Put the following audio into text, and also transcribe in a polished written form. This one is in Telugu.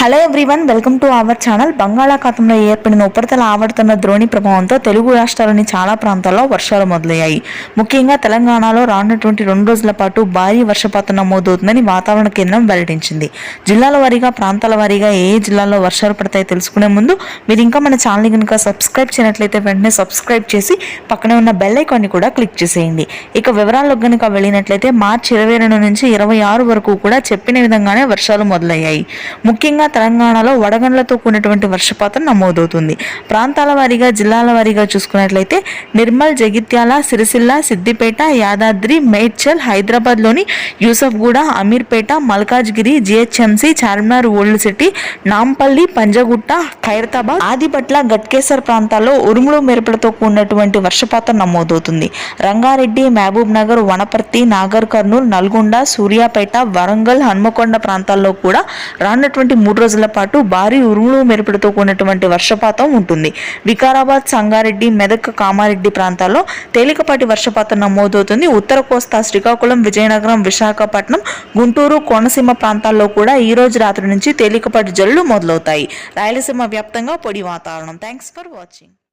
Hello everyone, welcome to our channel. బంగాళాఖాతంలో ఏర్పడిన ఉపరితల ఆవర్తన ద్రోణి ప్రభావంతో తెలుగు రాష్ట్రాల్లోని చాలా ప్రాంతాల్లో వర్షాలు మొదలయ్యాయి. ముఖ్యంగా తెలంగాణలో రానున్నటువంటి 2 రోజుల పాటు భారీ వర్షపాతం నమోదవుతుందని వాతావరణ కేంద్రం వెల్లడించింది. జిల్లాల వారీగా, ప్రాంతాల వారీగా ఏ జిల్లాల్లో వర్షాలు పడతాయో తెలుసుకునే ముందు మీరు ఇంకా మన ఛానల్ని కనుక సబ్స్క్రైబ్ చేయనట్లయితే వెంటనే సబ్స్క్రైబ్ చేసి పక్కనే ఉన్న బెల్ ఐకాన్ని కూడా క్లిక్ చేసేయండి. ఇక వివరాల్లోకి కనుక వెళ్ళినట్లయితే మార్చి 22 నుంచి 26 వరకు కూడా చెప్పిన విధంగానే వర్షాలు మొదలయ్యాయి. ముఖ్యంగా తెలంగాణలో వడగండ్లతో కూడినటువంటి వర్షపాతం నమోదవుతుంది. ప్రాంతాల వారీగా, జిల్లాల వారీగా చూసుకున్నట్లయితే నిర్మల్, జగిత్యాల, సిరిసిల్ల, సిద్దిపేట, యాదాద్రి, మేడ్చల్, హైదరాబాద్లోని Yousufguda, Ameerpet, Malkajgiri, GHMC, Charminar, old city, Nampally, Panjagutta, Khairatabad, Adibatla, Ghatkesar ప్రాంతాల్లో ఉరుములు మెరుపులతో కూడినటువంటి వర్షపాతం నమోదవుతుంది. రంగారెడ్డి, మహబూబ్ నగర్, వనపర్తి, నాగర్ కర్నూల్, నల్గొండ, సూర్యాపేట, వరంగల్, హన్మకొండ ప్రాంతాల్లో కూడా రానున్నటువంటి 3 రోజుల పాటు భారీ ఉరుములు మెరుపులతో కూడినటువంటి వర్షపాతం ఉంటుంది. వికారాబాద్, సంగారెడ్డి, మెదక్, కామారెడ్డి ప్రాంతాల్లో తేలికపాటి వర్షపాతం నమోదవుతుంది. ఉత్తర కోస్తా, శ్రీకాకుళం, విజయనగరం, విశాఖపట్నం, గుంటూరు, కోనసీమ ప్రాంతాల్లో కూడా ఈ రోజు రాత్రి నుంచి తేలికపాటి జల్లులు మొదలవుతాయి. రాయలసీమ వ్యాప్తంగా పొడి వాతావరణం. Thanks for watching.